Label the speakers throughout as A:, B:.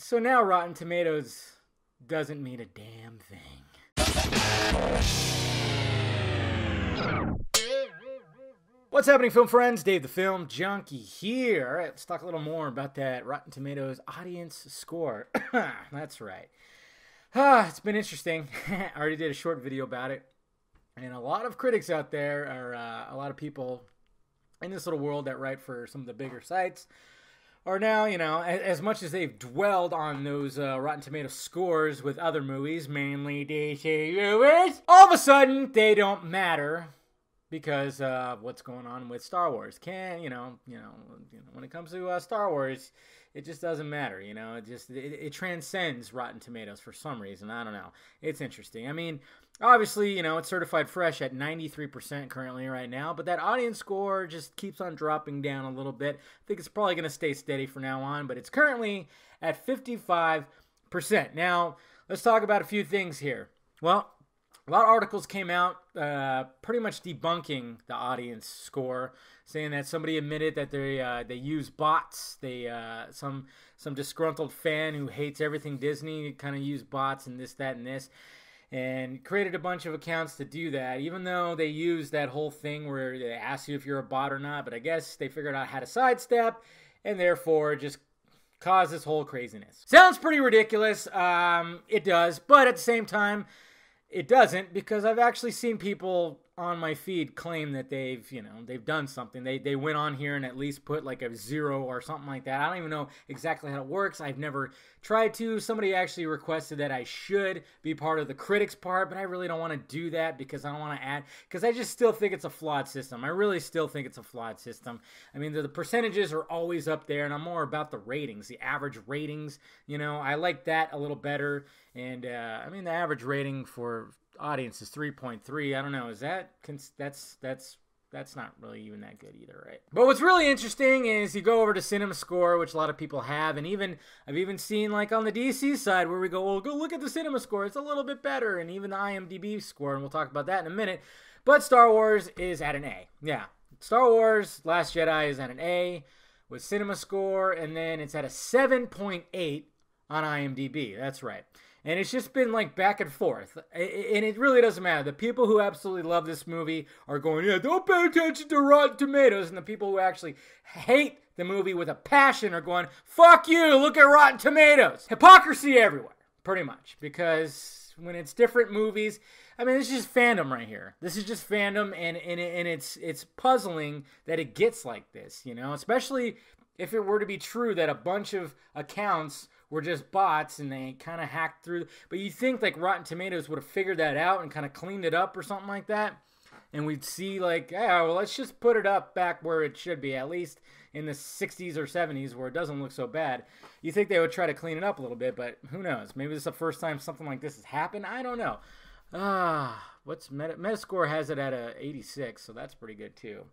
A: So now Rotten Tomatoes doesn't mean a damn thing. What's happening, film friends? Dave the Film Junkie here. All right, let's talk a little more about that Rotten Tomatoes audience score. That's right. It's been interesting. I already did a short video about it. And a lot of critics out there, or a lot of people in this little world that write for some of the bigger sites, are now, as much as they've dwelled on those Rotten Tomatoes scores with other movies, mainly DC movies, all of a sudden they don't matter because of what's going on with Star Wars. When it comes to Star Wars, it just doesn't matter. It transcends Rotten Tomatoes for some reason. I don't know. It's interesting. I mean, obviously, it's certified fresh at 93% currently right now, but that audience score just keeps on dropping down a little bit. I think it's probably going to stay steady from now on, but it's currently at 55%. Now, let's talk about a few things here. Well, a lot of articles came out pretty much debunking the audience score, saying that somebody admitted that they use bots. Some disgruntled fan who hates everything Disney kind of used bots and this, that, and this, and created a bunch of accounts to do that, even though they use that whole thing where they ask you if you're a bot or not. But I guess they figured out how to sidestep, and therefore just cause this whole craziness. Sounds pretty ridiculous. It does, but at the same time, it doesn't, because I've actually seen people on my feed claim that they've done something. They went on here and at least put like a 0 or something like that. I don't even know exactly how it works. I've never tried to. Somebody actually requested that I should be part of the critics part, but I really don't want to do that because I don't want to add, because I just still think it's a flawed system. I really still think it's a flawed system. I mean, the percentages are always up there, and I'm more about the ratings, the average ratings. I like that a little better. And I mean, the average rating for audience is 3.3. I don't know. Is that's not really even that good either, right? But what's really interesting is you go over to CinemaScore, which a lot of people have, and I've even seen like on the DC side where we go, well, go look at the CinemaScore. It's a little bit better, and even the IMDb score, and we'll talk about that in a minute. But Star Wars is at an A. Yeah, Star Wars Last Jedi is at an A with CinemaScore, and then it's at a 7.8 on IMDb. That's right. And it's just been like back and forth. And it really doesn't matter. The people who absolutely love this movie are going, yeah, don't pay attention to Rotten Tomatoes. And the people who actually hate the movie with a passion are going, fuck you, look at Rotten Tomatoes. Hypocrisy everywhere, pretty much. Because when it's different movies, I mean, it's just fandom right here. This is just fandom, and it's puzzling that it gets like this, especially if it were to be true that a bunch of accounts were just bots and they kind of hacked through. But you think like Rotten Tomatoes would have figured that out and kind of cleaned it up or something like that, and we'd see like, yeah, well, let's just put it up back where it should be, at least in the 60s or 70s where it doesn't look so bad. You think they would try to clean it up a little bit, but who knows? Maybe this is the first time something like this has happened. I don't know. What's Metascore has it at a 86, so that's pretty good too.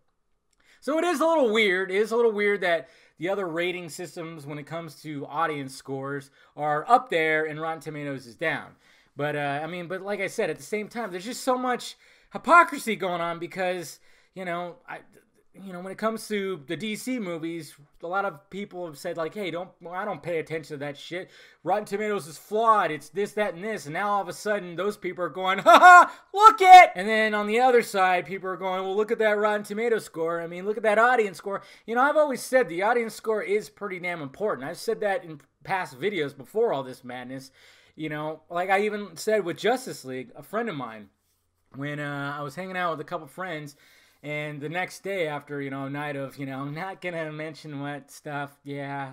A: So it is a little weird. It is a little weird that the other rating systems, when it comes to audience scores, are up there and Rotten Tomatoes is down. But but like I said, at the same time, there's just so much hypocrisy going on because, when it comes to the DC movies, a lot of people have said like, hey, I don't pay attention to that shit. Rotten Tomatoes is flawed. It's this, that, and this. And now all of a sudden, those people are going, ha, look it. And then on the other side, people are going, well, look at that Rotten Tomatoes score. I mean, look at that audience score. I've always said the audience score is pretty damn important. I've said that in past videos before all this madness. Like I even said with Justice League, a friend of mine, when I was hanging out with a couple friends, and the next day after, a night of, I'm not going to mention what stuff, a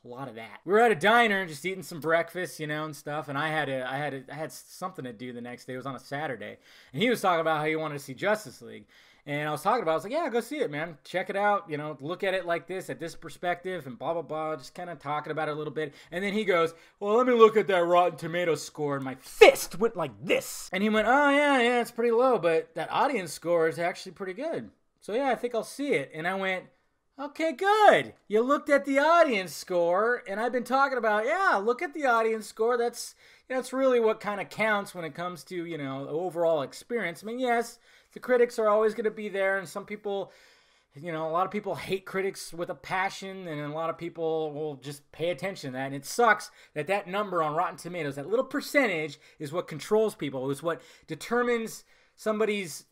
A: lot of that. We were at a diner just eating some breakfast, and stuff, and I had something to do the next day. It was on a Saturday, and he was talking about how he wanted to see Justice League. And I was like, yeah, go see it, man. Check it out. Look at it like this, at this perspective, and blah, blah, blah. Just kind of talking about it a little bit. And then he goes, well, let me look at that Rotten Tomatoes score. And my fist went like this. And he went, oh, yeah, it's pretty low. But that audience score is actually pretty good. So, yeah, I think I'll see it. And I went, okay, good. You looked at the audience score. And I've been talking about, yeah, look at the audience score. That's really what kind of counts when it comes to, the overall experience. I mean, yes, the critics are always going to be there, and some people you know, a lot of people hate critics with a passion, and a lot of people will just pay attention to that. And it sucks that that number on Rotten Tomatoes, that little percentage, is what controls people, is what determines somebody's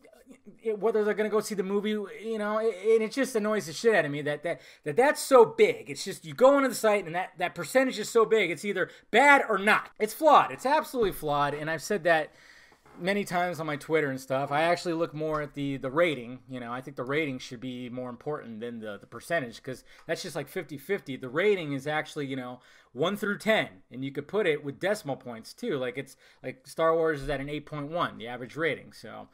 A: whether they're going to go see the movie, you know, and it just annoys the shit out of me that's so big. It's just, you go onto the site and that percentage is so big, it's either bad or not. It's flawed. It's absolutely flawed, and I've said that many times on my Twitter and stuff. I actually look more at the rating. You know, I think the rating should be more important than the percentage, because that's just like 50-50. The rating is actually, you know, 1 through 10, and you could put it with decimal points too. Like, it's like Star Wars is at an 8.1, the average rating. So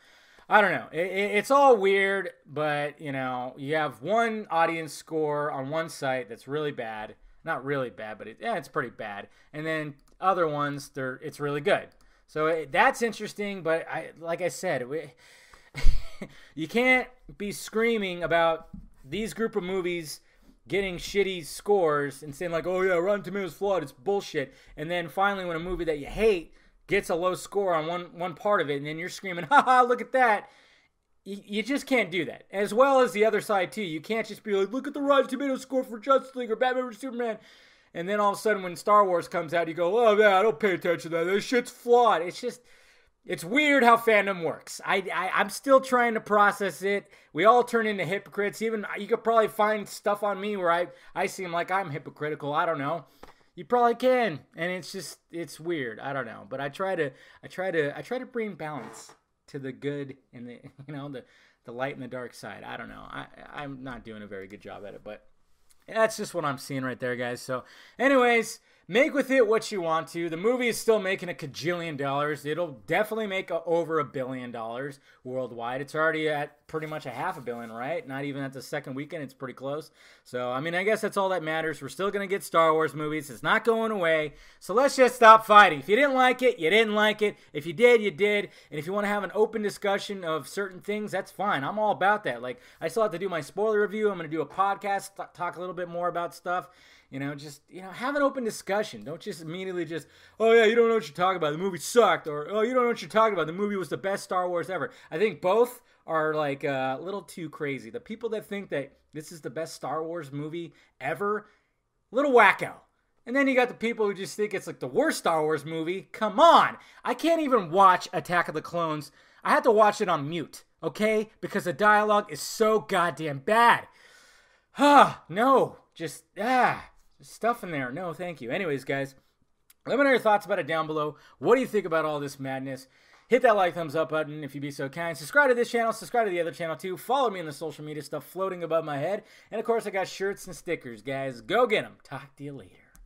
A: I don't know. It's all weird, but, you know, you have one audience score on one site that's really bad. Not really bad, but it's pretty bad. And then other ones, it's really good. So that's interesting, but like I said, you can't be screaming about these group of movies getting shitty scores and saying like, oh yeah, Rotten Tomatoes flawed, it's bullshit. And then finally, when a movie that you hate gets a low score on one part of it, and then you're screaming, haha, look at that. You just can't do that. As well as the other side too. You can't just be like, look at the Rotten Tomatoes score for Justice League or Batman vs Superman. And then all of a sudden when Star Wars comes out, you go, oh, man, I don't pay attention to that. This shit's flawed. It's weird how fandom works. I'm still trying to process it. We all turn into hypocrites. Even you could probably find stuff on me where I seem like I'm hypocritical. I don't know. You probably can. And it's weird. I don't know. But I try to bring balance to the good and the, you know, the light and the dark side. I don't know. I'm not doing a very good job at it, but that's just what I'm seeing right there, guys. So, anyways, make with it what you want to. The movie is still making $1 kajillion. It'll definitely make over $1 billion worldwide. It's already at pretty much $500 million, right? Not even at the second weekend. It's pretty close. So, I mean, I guess that's all that matters. We're still going to get Star Wars movies. It's not going away. So let's just stop fighting. If you didn't like it, you didn't like it. If you did, you did. And if you want to have an open discussion of certain things, that's fine. I'm all about that. Like, I still have to do my spoiler review. I'm going to do a podcast, talk a little bit more about stuff. You know, just, you know, have an open discussion. Don't just immediately just, oh, yeah, you don't know what you're talking about. The movie sucked. Or, oh, you don't know what you're talking about. The movie was the best Star Wars ever. I think both are, like, a little too crazy. The people that think that this is the best Star Wars movie ever, little wacko. And then you got the people who just think it's, like, the worst Star Wars movie. Come on. I can't even watch Attack of the Clones. I had to watch it on mute, okay? Because the dialogue is so goddamn bad. No. Just, stuff in there. No, thank you. Anyways, guys, let me know your thoughts about it down below. What do you think about all this madness? Hit that like, thumbs up button if you'd be so kind. Subscribe to this channel. Subscribe to the other channel too. Follow me in the social media stuff floating above my head. And, of course, I got shirts and stickers, guys. Go get them. Talk to you later.